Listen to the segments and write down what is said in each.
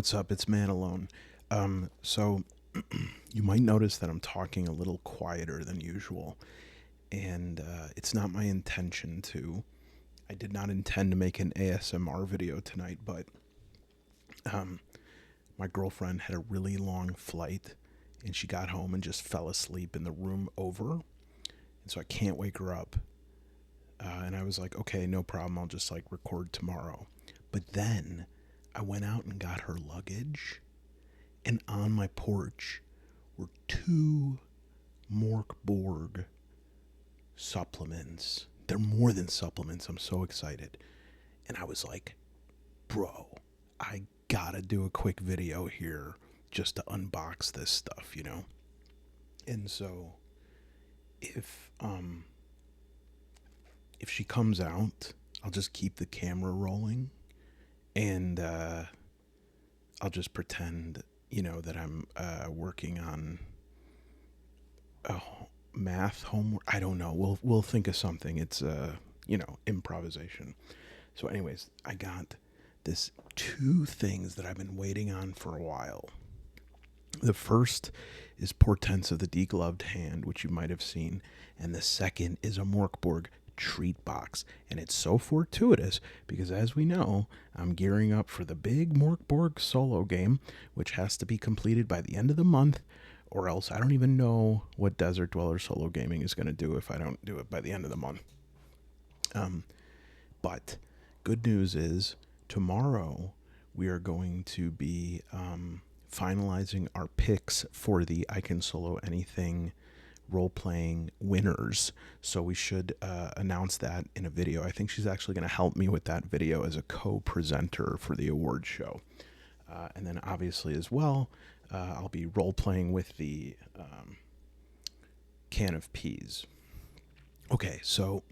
What's up? It's Man Alone. So you might notice that I'm talking a little quieter than usual, and it's not my intention to. I did not intend to make an ASMR video tonight, but um, my girlfriend had a really long flight, and she got home and just fell asleep in the room over, and so I can't wake her up. And I was like, okay, no problem. I'll just like record tomorrow. But then I went out and got her luggage, and on my porch were two Mörk Borg supplements. They're more than supplements. I'm so excited. And I was like, bro, I gotta do a quick video here just to unbox this stuff, you know? And so if if she comes out, I'll just keep the camera rolling, and I'll just pretend, that I'm working on math homework. I don't know. We'll think of something. It's improvisation. So, anyways, I got this two things that I've been waiting on for a while. The first is Portents of the Degloved Hand, which you might have seen, and the second is a Mörk Borg treat box. And it's so fortuitous because, as we know, I'm gearing up for the big Mörk Borg solo game, which has to be completed by the end of the month, or else I don't even know what Desert Dweller solo gaming is going to do if I don't do it by the end of the month. But good news is tomorrow we are going to be finalizing our picks for the I Can Solo Anything role-playing winners. So we should announce that in a video. I think she's actually going to help me with that video as a co-presenter for the award show. And then obviously as well, I'll be role-playing with the can of peas. Okay, so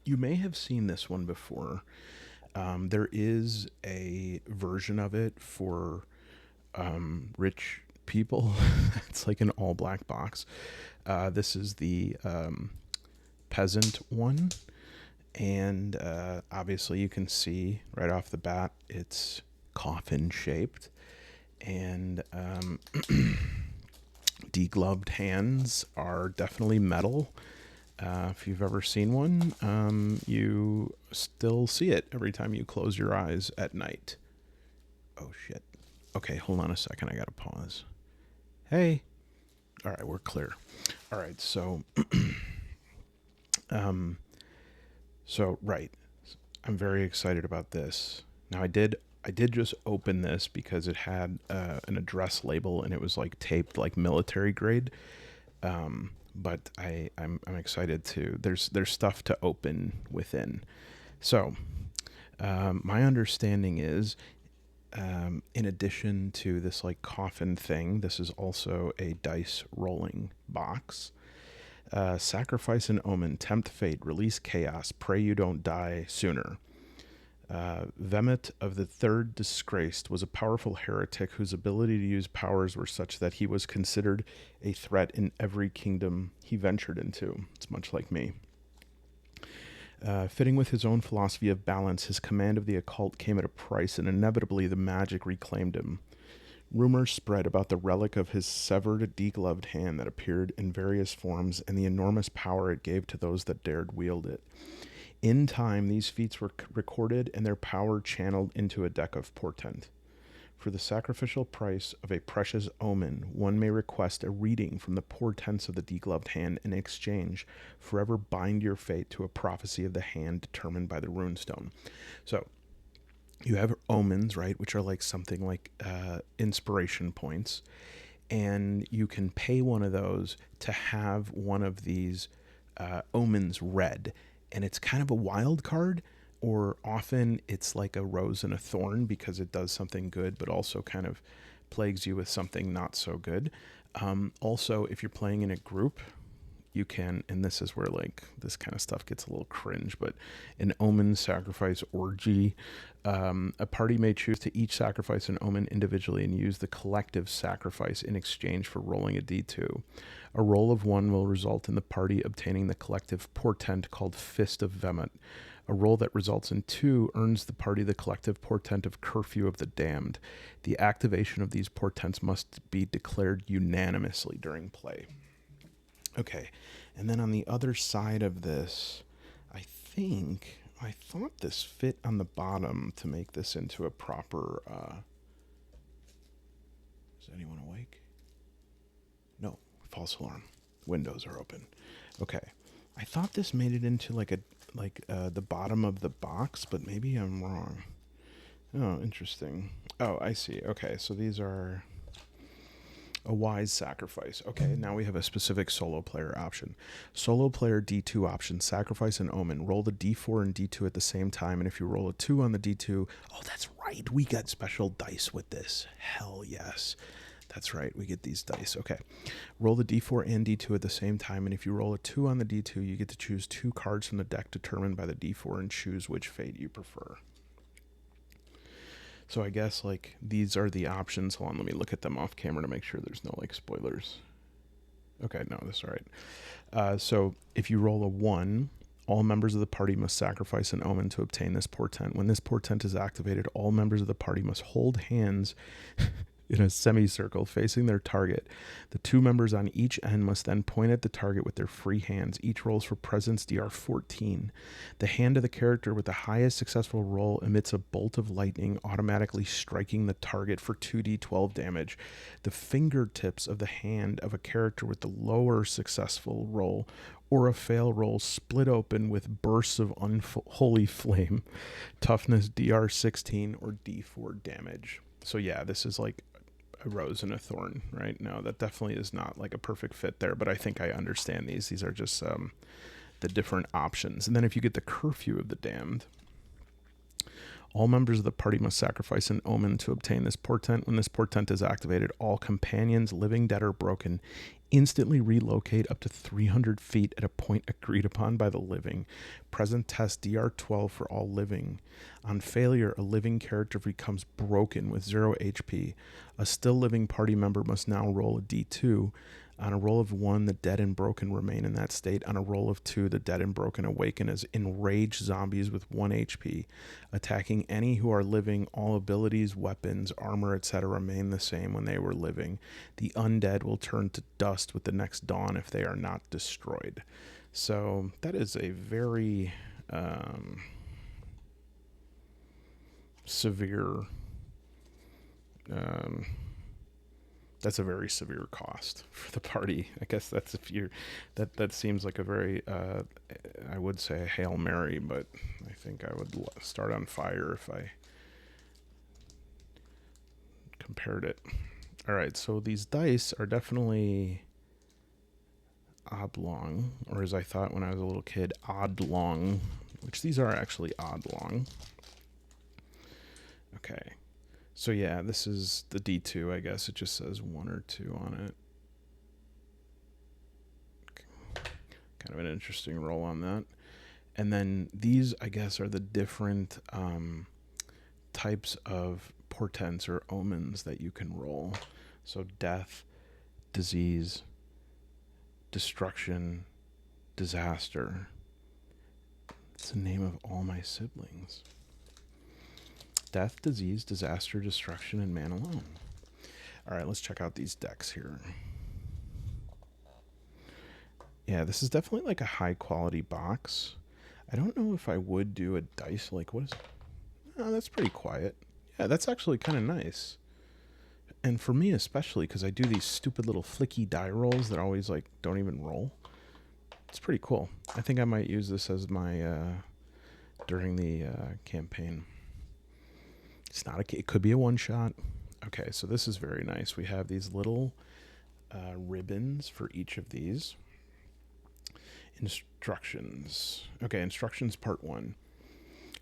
you may have seen this one before. There is a version of it for rich people. It's like an all black box. This is the peasant one, and obviously you can see right off the bat it's coffin shaped, and degloved hands are definitely metal. If you've ever seen one, you still see it every time you close your eyes at night. Oh shit. Okay, hold on a second. I gotta pause. Hey. All right, we're clear. All right, so, right. I'm very excited about this. Now, I did just open this because it had an address label and it was like taped like military grade. But I'm excited too. There's stuff to open within. So, my understanding is, in addition to this like coffin thing, this is also a dice rolling box. Sacrifice an omen, tempt fate, release chaos, pray you don't die sooner. Vemet of the Third Disgraced was a powerful heretic whose ability to use powers were such that he was considered a threat in every kingdom he ventured into. It's much like me. Fitting with his own philosophy of balance, his command of the occult came at a price, and inevitably the magic reclaimed him. Rumors spread about the relic of his severed, degloved hand that appeared in various forms and the enormous power it gave to those that dared wield it. In time, these feats were recorded and their power channeled into a deck of portent. For the sacrificial price of a precious omen, one may request a reading from the portents of the degloved hand. In exchange, forever bind your fate to a prophecy of the hand determined by the runestone. So, you have omens, right, which are like something like inspiration points, and you can pay one of those to have one of these omens read, and it's kind of a wild card. Or often it's like a rose and a thorn because it does something good, but also kind of plagues you with something not so good. Also, if you're playing in a group, you can, and this is where like this kind of stuff gets a little cringe, but an omen sacrifice orgy. A party may choose to each sacrifice an omen individually and use the collective sacrifice in exchange for rolling a d2. A roll of 1 will result in the party obtaining the collective portent called Fist of Vemet. A roll that results in 2 earns the party the collective portent of Curfew of the Damned. The activation of these portents must be declared unanimously during play. Okay, and then on the other side of this, I thought this fit on the bottom to make this into a proper, is anyone awake? No, false alarm. Windows are open. Okay, I thought this made it into like the bottom of the box, but maybe I'm wrong. Oh, interesting. Oh, I see. Okay, so these are a wise sacrifice. Okay, now we have a specific solo player option. Solo player D2 option, sacrifice an omen. Roll the D4 and D2 at the same time, and if you roll a 2 on the D2, oh, that's right, we got special dice with this. Hell yes. That's right, we get these dice. Okay, roll the D4 and D2 at the same time, and if you roll a 2 on the D2, you get to choose 2 cards from the deck determined by the D4 and choose which fate you prefer. So I guess like these are the options. Hold on, let me look at them off camera to make sure there's no like spoilers. Okay, no, that's all right. So if you roll a 1, all members of the party must sacrifice an omen to obtain this portent. When this portent is activated, all members of the party must hold hands in a semicircle facing their target. The 2 members on each end must then point at the target with their free hands. Each rolls for presence DR 14. The hand of the character with the highest successful roll emits a bolt of lightning, automatically striking the target for 2d12 damage. The fingertips of the hand of a character with the lower successful roll or a fail roll split open with bursts of unholy flame. Toughness DR 16 or D4 damage. So yeah, this is like a rose and a thorn, right? No, that definitely is not like a perfect fit there, but I think I understand these. These are just the different options. And then if you get the Curfew of the Damned, all members of the party must sacrifice an omen to obtain this portent. When this portent is activated, all companions, living, dead, or broken, instantly relocate up to 300 feet at a point agreed upon by the living. Present test DR 12 for all living. On failure, a living character becomes broken with 0 HP. A still living party member must now roll a D2. On a roll of 1, the dead and broken remain in that state. On a roll of 2, the dead and broken awaken as enraged zombies with 1 HP. Attacking any who are living, all abilities, weapons, armor, etc. remain the same when they were living. The undead will turn to dust with the next dawn if they are not destroyed. So that is a very severe... that's a very severe cost for the party. I guess that's if you're that seems like a very I would say a Hail Mary, but I think I would start on fire if I compared it. All right, so these dice are definitely oblong, or as I thought when I was a little kid, oddlong, which these are actually oblong. Okay. So yeah, this is the D2, I guess. It just says 1 or 2 on it. Kind of an interesting roll on that. And then these, I guess, are the different types of portents or omens that you can roll. So death, disease, destruction, disaster. It's the name of all my siblings. Death, disease, disaster, destruction, and man alone. All right, let's check out these decks here. Yeah, this is definitely like a high quality box. I don't know if I would do a dice, like what is it? Oh, that's pretty quiet. Yeah, that's actually kind of nice. And for me especially, because I do these stupid little flicky die rolls that always like don't even roll. It's pretty cool. I think I might use this as my during the campaign. It's not it could be a one shot. Okay, so this is very nice. We have these little ribbons for each of these. Instructions. Okay, instructions part 1.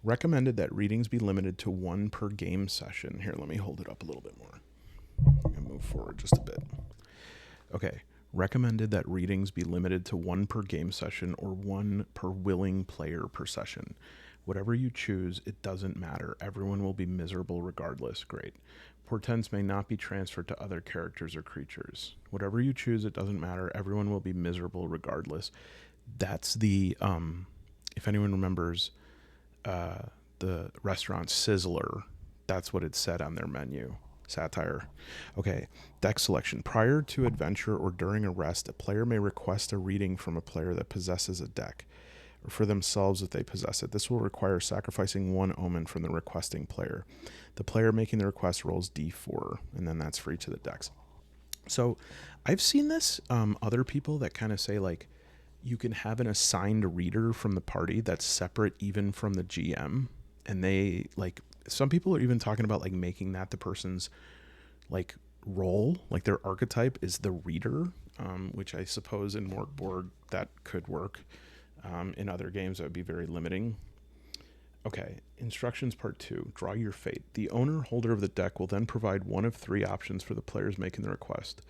Recommended that readings be limited to 1 per game session. Here, let me hold it up a little bit more. I'm going to move forward just a bit. Okay, recommended that readings be limited to 1 per game session or 1 per willing player per session. Whatever you choose, it doesn't matter. Everyone will be miserable regardless. Great. Portents may not be transferred to other characters or creatures. Whatever you choose, it doesn't matter. Everyone will be miserable regardless. That's the, if anyone remembers, the restaurant Sizzler. That's what it said on their menu. Satire. Okay. Deck selection. Prior to adventure or during a rest, a player may request a reading from a player that possesses a deck, or for themselves if they possess it. This will require sacrificing one omen from the requesting player. The player making the request rolls d4, and then that's for each of the decks. So I've seen this, other people that kind of say, like, you can have an assigned reader from the party that's separate even from the GM. And they, like, some people are even talking about, like, making that the person's, like, role, like their archetype is the reader, which I suppose in Mörk Borg that could work. In other games, that would be very limiting. Okay, instructions part 2. Draw your fate. The owner holder of the deck will then provide one of 3 options for the players making the request.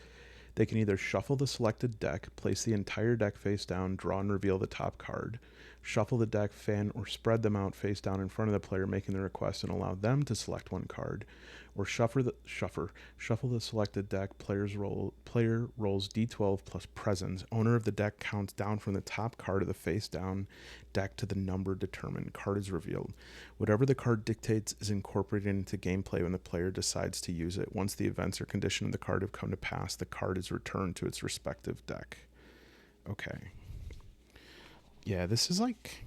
They can either shuffle the selected deck, place the entire deck face down, draw and reveal the top card, shuffle the deck, fan or spread them out face down in front of the player making the request and allow them to select one card, or shuffle the selected deck, player rolls d12 plus presents. Owner of the deck counts down from the top card of the face down deck to the number determined. Card is revealed. Whatever the card dictates is incorporated into gameplay when the player decides to use it. Once the events or condition of the card have come to pass, the card is returned to its respective deck. Okay. Yeah, this is like...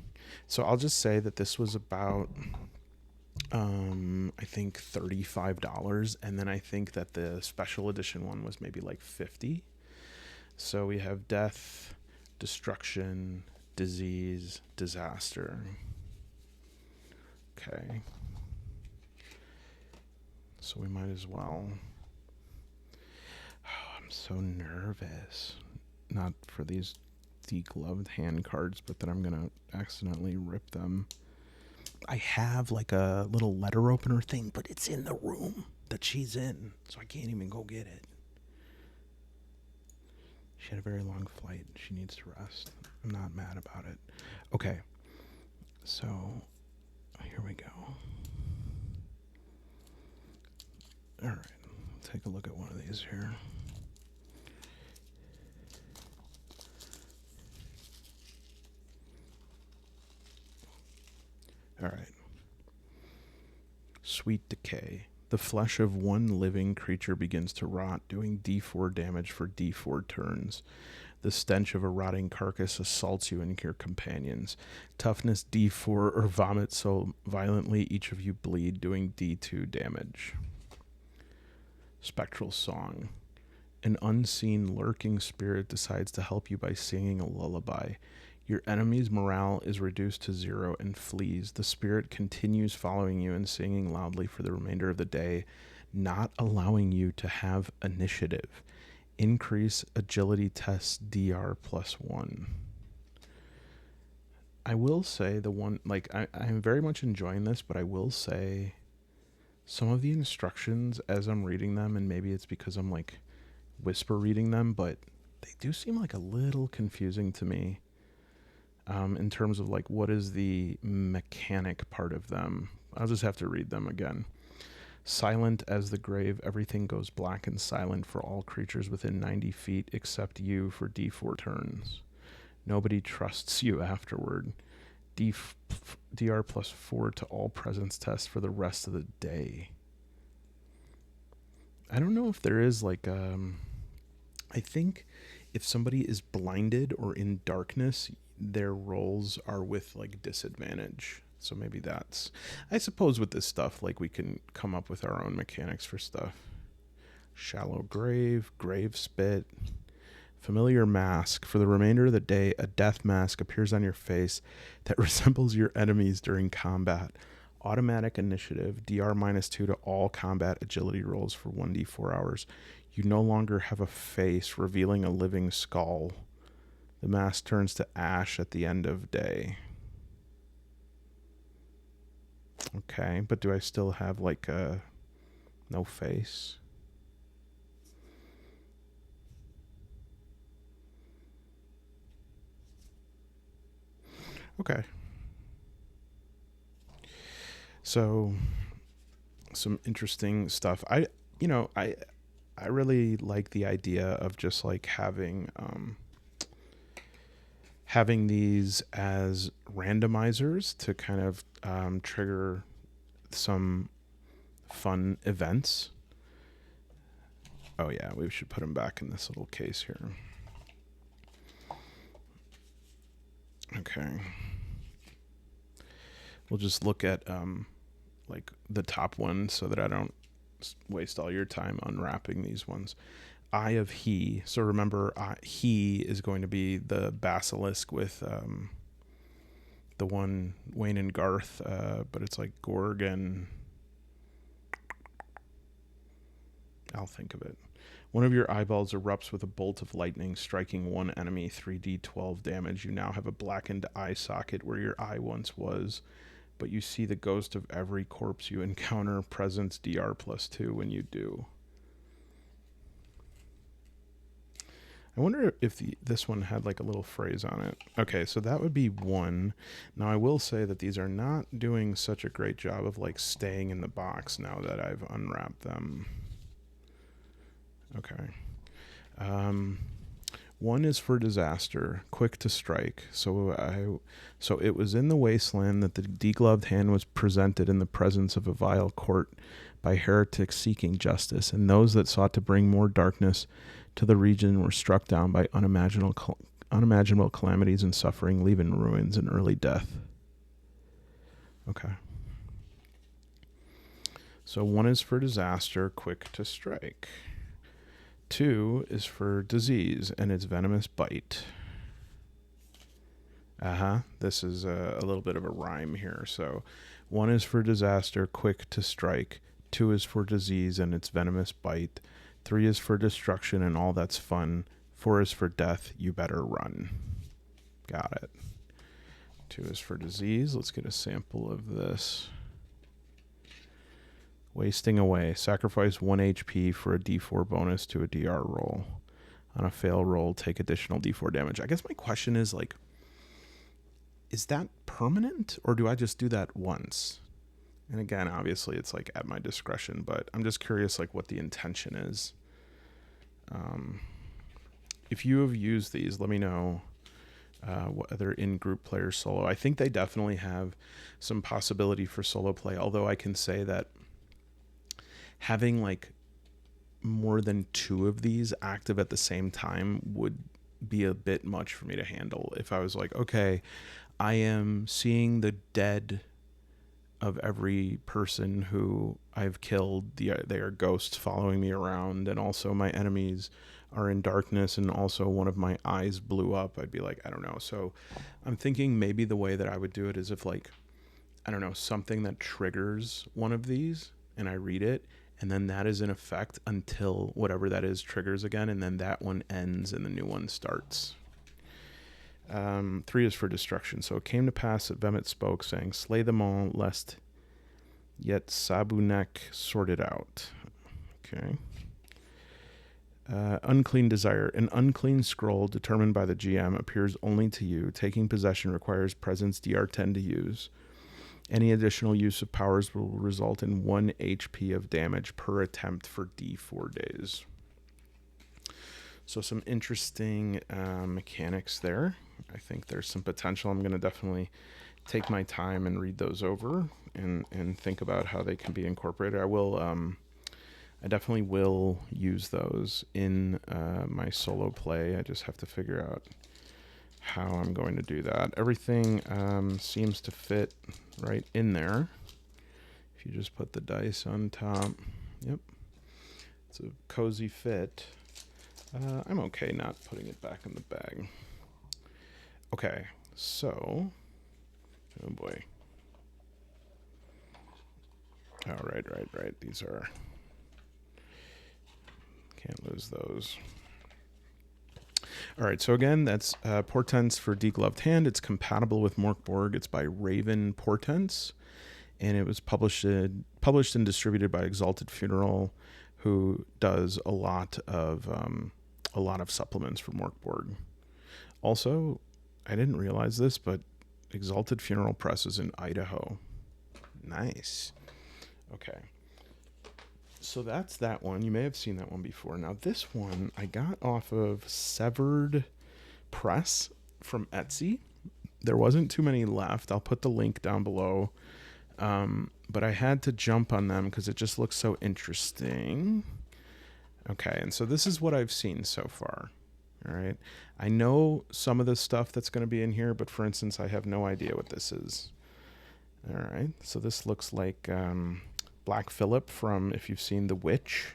So I'll just say that this was about... I think $35, and then I think that the special edition one was maybe like $50. So we have death, destruction, disease, disaster. Okay. So we might as well. Oh, I'm so nervous. Not for these degloved hand cards, but that I'm gonna accidentally rip them. I have like a little letter opener thing, but it's in the room that she's in, so I can't even go get it. She had a very long flight. She needs to rest. I'm not mad about it. Okay, so here we go. All right, take a look at one of these here. All right. Sweet decay. The flesh of one living creature begins to rot, doing d4 damage for d4 turns. The stench of a rotting carcass assaults you and your companions. Toughness d4 or vomit so violently each of you bleed, doing d2 damage. Spectral song. An unseen lurking spirit decides to help you by singing a lullaby. Your enemy's morale is reduced to 0 and flees. The spirit continues following you and singing loudly for the remainder of the day, not allowing you to have initiative. Increase agility test DR +1. I will say the one, like, I'm very much enjoying this, but I will say some of the instructions as I'm reading them, and maybe it's because I'm like whisper reading them, but they do seem like a little confusing to me. In terms of like what is the mechanic part of them. I'll just have to read them again. Silent as the grave, everything goes black and silent for all creatures within 90 feet except you for d4 turns. Nobody trusts you afterward. DR +4 to all presence tests for the rest of the day. I don't know if there is like I think if somebody is blinded or in darkness, their rolls are with like disadvantage. So maybe that's, I suppose with this stuff, like we can come up with our own mechanics for stuff. Shallow grave, grave spit, familiar mask. For the remainder of the day, a death mask appears on your face that resembles your enemies during combat. Automatic initiative, DR -2 to all combat agility rolls for 1d4 hours. You no longer have a face, revealing a living skull. The mask turns to ash at the end of day. Okay, but do I still have like no face? Okay. So some interesting stuff. I really like the idea of just like having having these as randomizers to kind of trigger some fun events. Oh yeah, we should put them back in this little case here. Okay. We'll just look at like the top one so that I don't waste all your time unwrapping these ones. Eye of He. So remember, He is going to be the basilisk with the one Wayne and Garth, but it's like Gorg and I'll think of it. One of your eyeballs erupts with a bolt of lightning, striking one enemy, 3d12 damage. You now have a blackened eye socket where your eye once was, but you see the ghost of every corpse you encounter. Presence DR +2 when you do. I wonder if this one had like a little phrase on it. Okay, so that would be one. Now I will say that these are not doing such a great job of like staying in the box now that I've unwrapped them. Okay. One is for disaster, quick to strike. So it was in the wasteland that the degloved hand was presented in the presence of a vile court by heretics seeking justice, and those that sought to bring more darkness to the region were struck down by unimaginable calamities and suffering, leaving ruins and early death. Okay. So one is for disaster, quick to strike. 2 is for disease and its venomous bite. This is a little bit of a rhyme here. So 1 is for disaster, quick to strike. 2 is for disease and its venomous bite. 3 is for destruction and all that's fun. 4 is for death, you better run. Got it. 2 is for disease. Let's get a sample of this. Wasting away. Sacrifice 1 HP for a D4 bonus to a DR roll. On a fail roll, take additional D4 damage. I guess my question is, like, is that permanent, or do I just do that once? And again, obviously, it's like at my discretion, but I'm just curious, like, what the intention is. If you have used these, let me know. Whether in group play or solo. I think they definitely have some possibility for solo play, although I can say that having like more than 2 of these active at the same time would be a bit much for me to handle. If I was like, okay, I am seeing the dead of every person who I've killed. They are ghosts following me around, and also my enemies are in darkness, and also one of my eyes blew up. I'd be like, I don't know. So I'm thinking maybe the way that I would do it is if, like, I don't know, something that triggers one of these and I read it, and then that is in effect until whatever that is triggers again, and then that one ends and the new one starts. 3 is for destruction. So it came to pass that Vemet spoke, saying, slay them all, lest yet Sabunek sort it out. Okay. Unclean desire. An unclean scroll determined by the GM appears only to you. Taking possession requires presence DR10 to use. Any additional use of powers will result in 1 HP of damage per attempt for D4 days. So some interesting mechanics there. I think there's some potential. I'm going to definitely take my time and read those over and think about how they can be incorporated. I definitely will use those in my solo play. I just have to figure out how I'm going to do that. Everything seems to fit right in there. If you just put the dice on top. Yep. It's a cozy fit. I'm okay not putting it back in the bag. Okay, so, oh boy. Oh, right. These are, can't lose those. All right, so again, that's Portents for Degloved Hand. It's compatible with Mörk Borg. It's by Raven Portents, and it was published and distributed by Exalted Funeral, who does a lot of supplements for Mörk Borg. Also, I didn't realize this, but Exalted Funeral Press is in Idaho. Nice. Okay. So that's that one. You may have seen that one before. Now this one I got off of Severed Press, from Etsy. There wasn't too many left. I'll put the link down below. But I had to jump on them because it just looks so interesting. Okay, and so this is what I've seen so far. All right. I know some of the stuff that's going to be in here, but for instance, I have no idea what this is. All right. So this looks like Black Phillip from, if you've seen The Witch.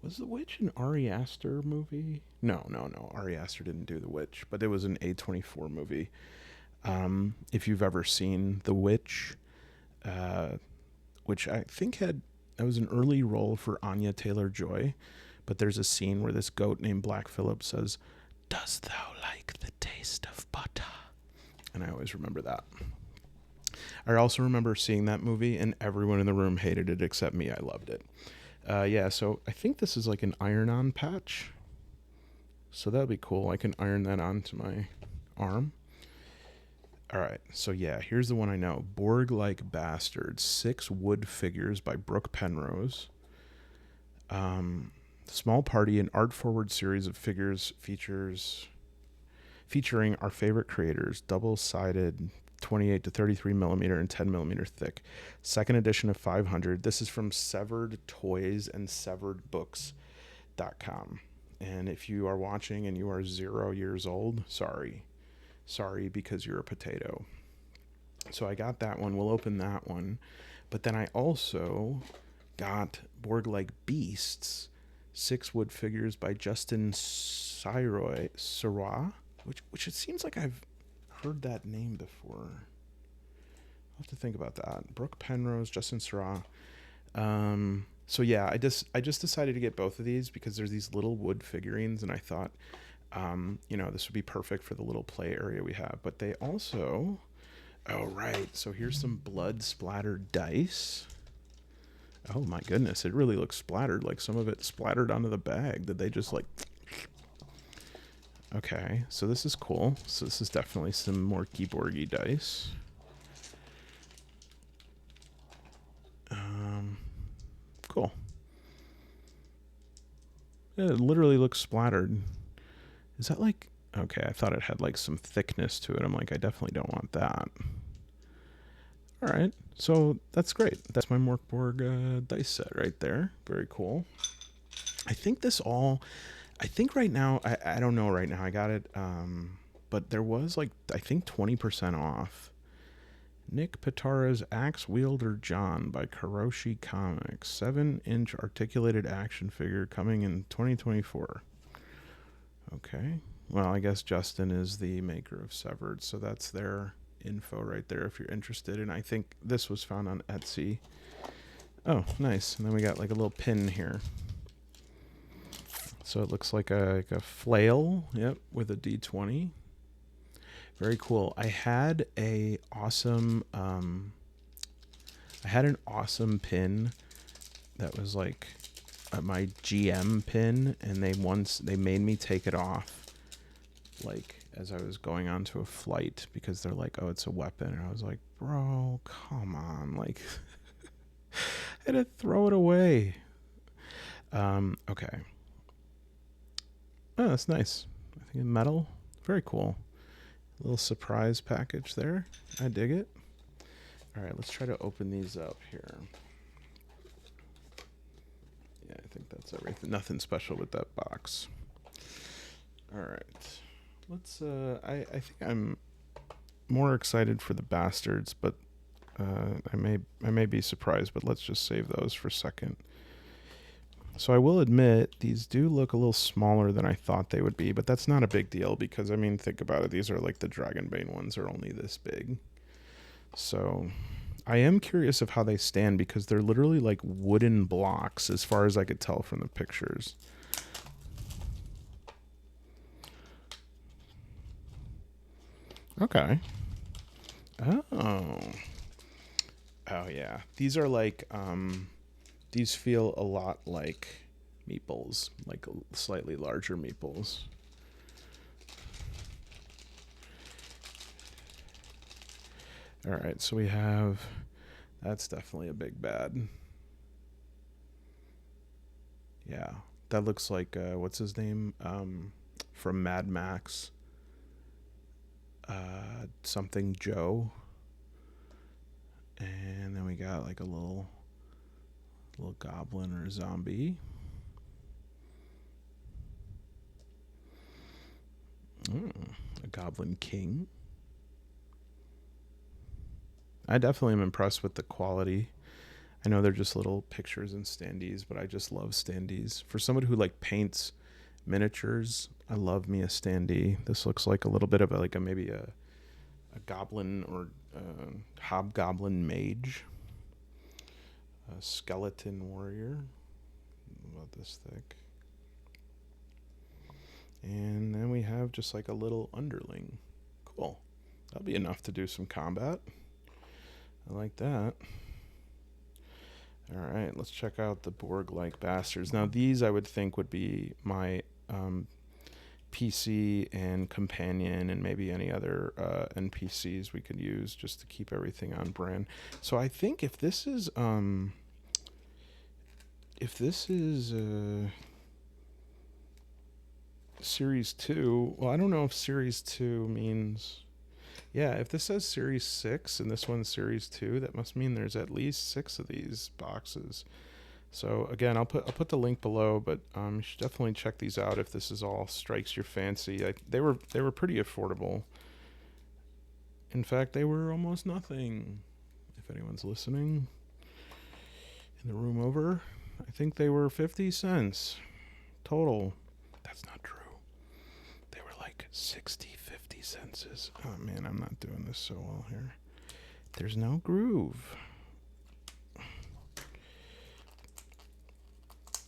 Was The Witch an Ari Aster movie? No. Ari Aster didn't do The Witch, but it was an A24 movie. If you've ever seen The Witch, which I think that was an early role for Anya Taylor-Joy, but there's a scene where this goat named Black Phillip says, "Dost thou like the taste of butter?" And I always remember that. I also remember seeing that movie, and everyone in the room hated it except me. I loved it. Yeah, so I think this is like an iron-on patch. So that'd be cool. I can iron that onto my arm. All right, so yeah, here's the one I know. Borg-like Bastards, 6 wood figures by Brooke Penrose. Small party, an art-forward series of figures featuring our favorite creators, double-sided 28 to 33 millimeter and 10 millimeter thick. Second edition of 500. This is from Severed Toys and SeveredBooks.com. And if you are watching and you are 0 years old, sorry, because you're a potato. So I got that one. We'll open that one. But then I also got Borg-like Beasts, 6 wood figures by Justin Sirois, which it seems like I've heard that name before. I'll have to think about that. Brooke Penrose, Justin Sirois. So yeah, I just decided to get both of these because there's these little wood figurines, and I thought, this would be perfect for the little play area we have. But they also, oh right, so here's some blood splattered dice. Oh my goodness, it really looks splattered, like some of it splattered onto the bag. Did they just like... Okay, so this is cool. So this is definitely some more Borgy dice. Cool. Yeah, it literally looks splattered. Is that like... Okay, I thought it had like some thickness to it. I'm like, I definitely don't want that. All right, so that's great. That's my Mörk Borg dice set right there. Very cool. I think right now, I don't know right now. I got it, but there was like, I think 20% off. Nick Pitara's Axe Wielder John by Karoshi Comics. 7-inch articulated action figure coming in 2024. Okay. Well, I guess Justin is the maker of Severed, so that's their info right there if you're interested. And I think this was found on Etsy. Oh, nice. And then we got like a little pin here. So it looks like a flail, yep, with a D20. Very cool. I had an awesome pin that was like my GM pin, and they made me take it off like as I was going onto a flight because they're like, oh, it's a weapon, and I was like, bro, come on, like I had to throw it away. Okay. Oh, that's nice. I think metal. Very cool. A little surprise package there. I dig it. All right, let's try to open these up here. Yeah, I think that's everything. Nothing special with that box. All right. Let's I think I'm more excited for the bastards, but I may be surprised, but let's just save those for a second. So I will admit, these do look a little smaller than I thought they would be, but that's not a big deal because, I mean, think about it. These are like the Dragonbane ones are only this big. So I am curious of how they stand because they're literally like wooden blocks as far as I could tell from the pictures. Okay. Oh. Oh, yeah. These are like... These feel a lot like meeples, like slightly larger meeples. All right, so we have, that's definitely a big bad. Yeah, that looks like, what's his name? From Mad Max. something Joe. And then we got like a little goblin or zombie. A goblin king. I definitely am impressed with the quality. I know they're just little pictures and standees, but I just love standees. For somebody who like paints miniatures, I love me a standee. This looks like a little bit of maybe a goblin or hobgoblin mage. A skeleton warrior. About this thick. And then we have just like a little underling. Cool. That'll be enough to do some combat. I like that. All right, let's check out the Borg-like bastards. Now, these I would think would be my PC and companion and maybe any other NPCs we could use just to keep everything on brand. So I think if this is Series 2, well, I don't know if Series 2 means... Yeah, if this says Series 6 and this one's Series 2, that must mean there's at least 6 of these boxes. So again, I'll put the link below, but you should definitely check these out if this is all strikes your fancy. They were pretty affordable. In fact, they were almost nothing. If anyone's listening in the room over, I think they were 50 cents total. That's not true. They were like 60, 50 cents. Oh man, I'm not doing this so well here. There's no groove.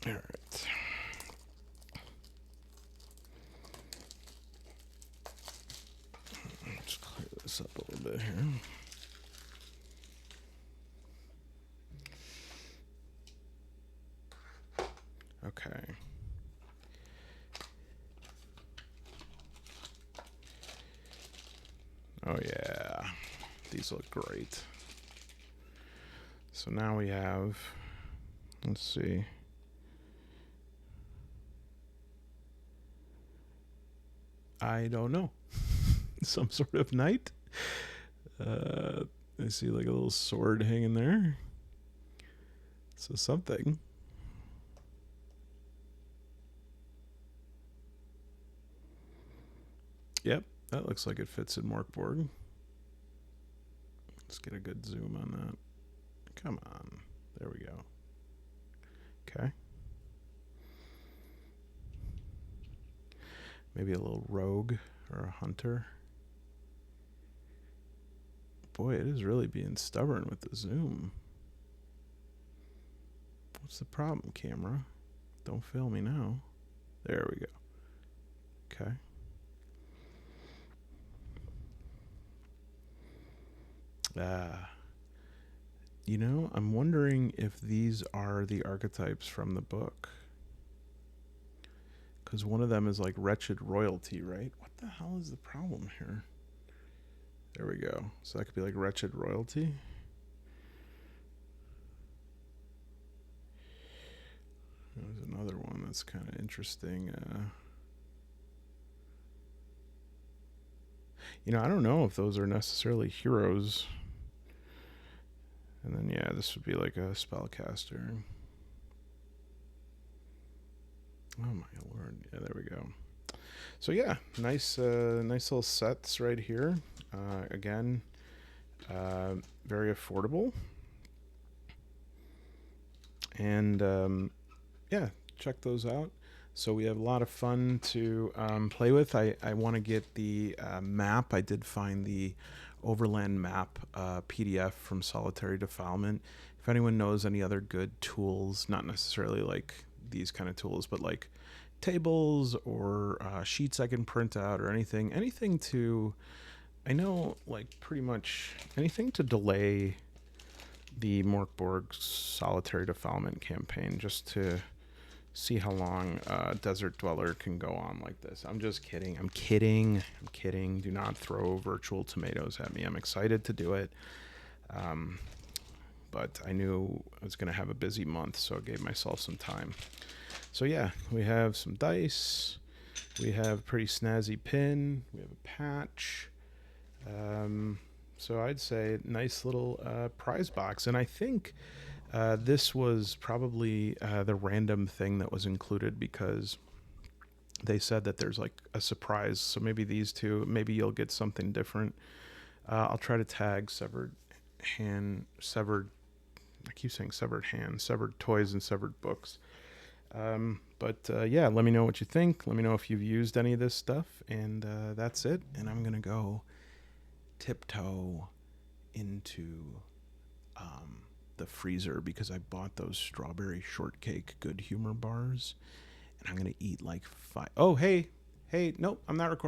All right. Let's clear this up a little bit here. Okay. Oh yeah, these look great. So now we have, let's see. I don't know. Some sort of knight. I see like a little sword hanging there. So something. Yep, that looks like it fits in Mörk Borg. Let's get a good zoom on that. Come on. There we go. Okay. Maybe a little rogue or a hunter. Boy, it is really being stubborn with the zoom. What's the problem, camera? Don't fail me now. There we go. Okay. You know, I'm wondering if these are the archetypes from the book. Because one of them is like wretched royalty, right? What the hell is the problem here? There we go. So that could be like wretched royalty. There's another one that's kind of interesting. You know, I don't know if those are necessarily heroes. And then, yeah, this would be like a spellcaster. Oh my lord. Yeah, there we go. So yeah, nice little sets right here. Again, very affordable. And yeah, check those out. So we have a lot of fun to play with. I want to get the map. I did find the Overland map PDF from Solitary Defilement. If anyone knows any other good tools, not necessarily like these kind of tools, but like tables or sheets I can print out or anything to, I know like pretty much anything to delay the Mörk Borg Solitary Defilement campaign, just to see how long Desert Dweller can go on like this. I'm just kidding. I'm kidding. Do not throw virtual tomatoes at me. I'm excited to do it. But I knew I was going to have a busy month, so I gave myself some time. So yeah, we have some dice. We have a pretty snazzy pin. We have a patch. So I'd say nice little prize box. And I think this was probably the random thing that was included because they said that there's like a surprise. So maybe these two, maybe you'll get something different. I'll try to tag severed hand, severed. I keep saying severed hand, severed toys, and severed books. But yeah, let me know what you think. Let me know if you've used any of this stuff. And that's it. And I'm going to go tiptoe into the freezer because I bought those strawberry shortcake good humor bars. And I'm going to eat like 5. Oh, hey. Hey, nope, I'm not recording.